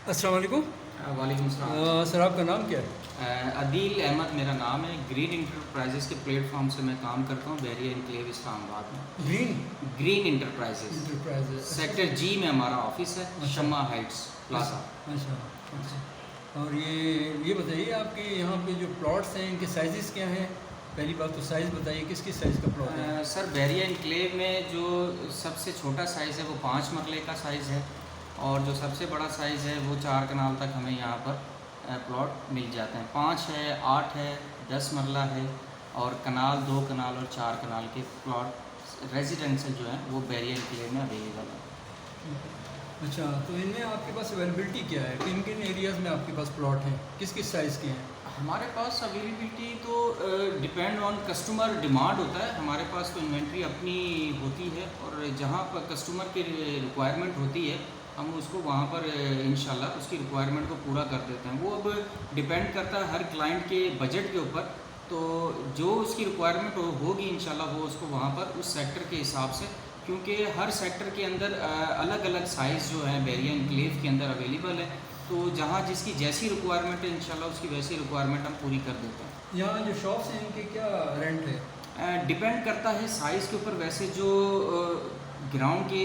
अस्सलाम वालेकुम। वालेकुम सलाम। सर आपका नाम क्या है? अदील अहमद मेरा नाम है। ग्रीन इंटरप्राइजेज़ के प्लेटफॉर्म से मैं काम करता हूँ बहरिया इनक्लेव इस्लामाबाद में। Green green enterprises enterprises. Sector G में हमारा ऑफिस है, अच्छा। शम्मा हाइट्स प्लाजा। अच्छा अच्छा। और ये बताइए आपके यहाँ पे जो प्लॉट्स हैं इनके साइज़ क्या हैं? पहली बात तो साइज़ बताइए, किस किस साइज़ का प्लॉट है? सर बहरिया इनक्लेव में जो सबसे छोटा साइज़ है वो 5 मरले का साइज़ है, और जो सबसे बड़ा साइज़ है वो 4 कनाल तक हमें यहाँ पर प्लॉट मिल जाते हैं। 5 है, 8 है, 10 मरला है, और कनाल 2 कनाल और 4 कनाल के प्लॉट रेजिडेंशियल जो हैं वो बहरिया इनक्लेव में अवेलेबल है। अच्छा, तो इनमें आपके पास अवेलेबिलिटी क्या है? किन किन एरियाज़ में आपके पास प्लॉट हैं? किस किस साइज़ के हैं? हमारे पास अवेलेबिलिटी तो डिपेंड ऑन कस्टमर डिमांड होता है। हमारे पास तो इन्वेंट्री अपनी होती है, और जहाँ पर कस्टमर की रिक्वायरमेंट होती है हम उसको वहाँ पर इंशाल्लाह उसकी रिक्वायरमेंट को पूरा कर देते हैं। वो अब डिपेंड करता है हर क्लाइंट के बजट के ऊपर, तो जो उसकी रिक्वायरमेंट होगी इंशाल्लाह वो उसको वहाँ पर उस सेक्टर के हिसाब से, क्योंकि हर सेक्टर के अंदर अलग अलग साइज़ जो है बहरिया इनक्लेव के अंदर अवेलेबल है, तो जहाँ जिसकी जैसी रिक्वायरमेंट है इंशाल्लाह उसकी वैसी रिक्वायरमेंट हम पूरी कर देते हैं। यहाँ जो शॉप्स हैं इनके क्या रेंट है? डिपेंड करता है साइज़ के ऊपर। वैसे जो ग्राउंड के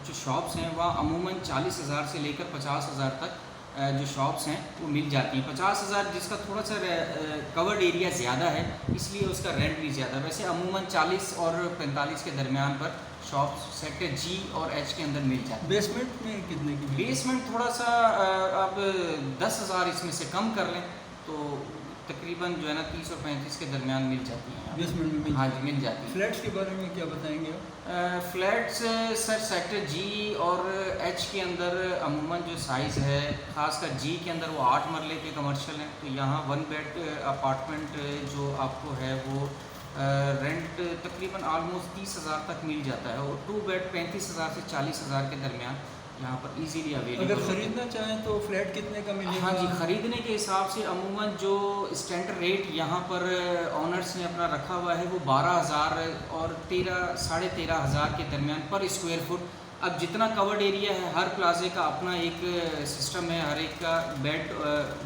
जो शॉप्स हैं वह अमूमन 40,000 से लेकर 50,000 तक जो शॉप्स हैं वो मिल जाती हैं। 50,000 जिसका थोड़ा सा कवर्ड एरिया ज़्यादा है इसलिए उसका रेंट भी ज़्यादा। वैसे अमूमन 40 और 45 के दरमियान पर शॉप्स सेक्टर जी और एच के अंदर मिल जाती है। बेसमेंट में कितने की? बेसमेंट थोड़ा सा आप 10,000 इसमें से कम कर लें तो तकरीबन जो है ना 30 और 35 के दरमियान मिल जाती हैं। बेसमेंट में हाँ जी, मिल जाती हैं। फ्लैट्स के बारे में क्या बताएंगे आप? फ्लैट्स सर सेक्टर जी और एच के अंदर अमूमन जो साइज़ है, ख़ासकर जी के अंदर वो 8 मरले के कमर्शियल हैं, तो यहाँ 1 बेड अपार्टमेंट जो आपको है वो रेंट तकरीबन आलमोस्ट 30,000 तक मिल जाता है, और 2 बेड 35,000 से 40,000 के दरमियान यहाँ पर इजीली अवेलेबल। अगर ख़रीदना चाहें तो फ्लैट कितने का मिलेगा? हाँ जी, ख़रीदने के हिसाब से अमूमन जो स्टैंडर्ड रेट यहाँ पर ओनर्स ने अपना रखा हुआ है वो 12,000 और 13,500 के दरमियान पर स्क्वायर फुट। अब जितना कवर्ड एरिया है हर प्लाजे का अपना एक सिस्टम है, हर एक का बेड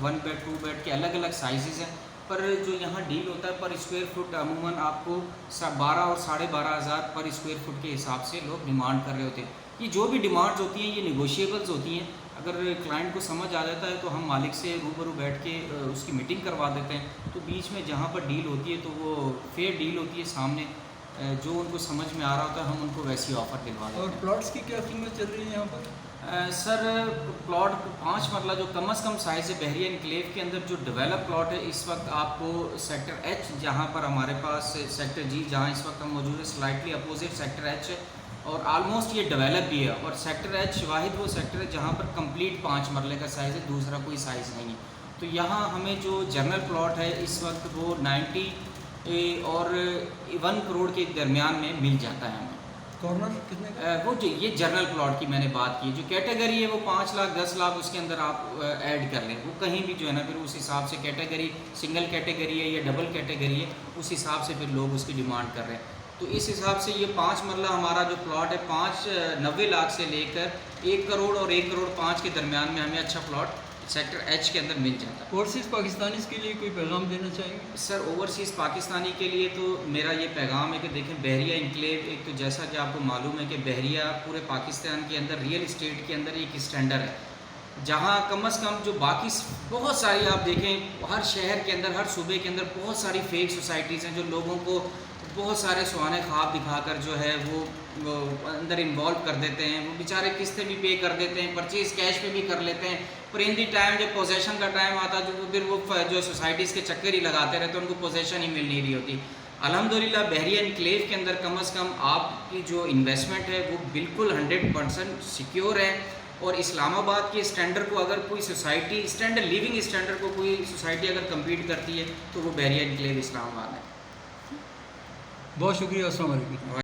1 बेड 2 बेड के अलग अलग साइजेज़ हैं, पर जो यहाँ डील होता है पर स्क्वायर फुट अमूमन आपको 12 और 12,500 पर स्क्वायर फुट के हिसाब से लोग डिमांड कर रहे होते हैं। ये जो भी डिमांड्स होती हैं ये निगोशिएबल्स होती हैं। अगर क्लाइंट को समझ आ जाता है तो हम मालिक से रूबरू बैठ के उसकी मीटिंग करवा देते हैं, तो बीच में जहाँ पर डील होती है तो वो फेयर डील होती है, सामने जो उनको समझ में आ रहा होता है हम उनको वैसी ऑफ़र दिलवा देते हैं। और प्लॉट्स की क्या कीमत चल रही है यहाँ पर? सर प्लॉट 5 मरला जो कम से कम साइज़ है बहरिया इनक्लेव के अंदर जो डेवलप प्लॉट है इस वक्त आपको सेक्टर एच, जहाँ पर हमारे पास सेक्टर जी जहाँ इस वक्त हम मौजूद है स्लाइटली अपोजिट सेक्टर एच है, और आलमोस्ट ये डेवलप भी है। और सेक्टर एच वाहिद वो सेक्टर है जहाँ पर कंप्लीट 5 मरले का साइज़ है, दूसरा कोई साइज़ नहीं है। तो यहाँ हमें जो जनरल प्लॉट है इस वक्त वो 90 और 1 करोड़ के दरमियान में मिल जाता है हमें। कॉर्नर कितने का? वो जो ये जनरल प्लॉट की मैंने बात की, जो कैटेगरी है वो 5 लाख 10 लाख उसके अंदर आप ऐड कर लें, वो कहीं भी जो है ना फिर उस हिसाब से कैटेगरी सिंगल कैटेगरी है या डबल कैटेगरी है उस हिसाब से फिर लोग उसकी डिमांड कर रहे हैं। तो इस हिसाब से ये 5 मरला हमारा जो प्लॉट है 90 लाख से लेकर 1 करोड़ और 1 करोड़ 5 के दरमियान में हमें अच्छा प्लॉट सेक्टर एच के अंदर मिल जाता है। ओवरसीज़ पाकिस्तानी के लिए कोई पैगाम देना चाहेंगे? सर ओवरसीज़ पाकिस्तानी के लिए तो मेरा ये पैगाम है कि देखें बहरिया इनक्लेव एक तो जैसा कि आपको मालूम है कि बहरिया पूरे पाकिस्तान के अंदर रियल इस्टेट के अंदर एक स्टैंडर्ड है, जहाँ कम से कम जो बाकी बहुत सारी आप देखें हर शहर के अंदर हर सूबे के अंदर बहुत सारी फेक सोसाइटीज़ हैं जो लोगों को बहुत सारे सुहाने ख्वाब दिखाकर जो है वो अंदर इन्वॉल्व कर देते हैं। वो बेचारे किस्तें भी पे कर देते हैं, परचेज़ कैश पे भी कर लेते हैं, पर इन दी टाइम जब पोजेशन का टाइम आता तो फिर वो जो सोसाइटीज़ के चक्कर ही लगाते रहते हैं, उनको पोजेशन ही मिल नहीं रही होती। अल्हम्दुलिल्लाह बहरिया इनक्लेव के अंदर कम से कम आपकी जो इन्वेस्टमेंट है वो बिल्कुल 100% सिक्योर है, और इस्लामाबाद के स्टैंडर्ड को अगर कोई सोसाइटी स्टैंडर्ड लिविंग स्टैंडर्ड को कोई सोसाइटी अगर कम्पीट करती है तो वो बहरिया इनक्लेव इस्लामाबाद है। बहुत शुक्रिया। अस्सलाम वालेकुम।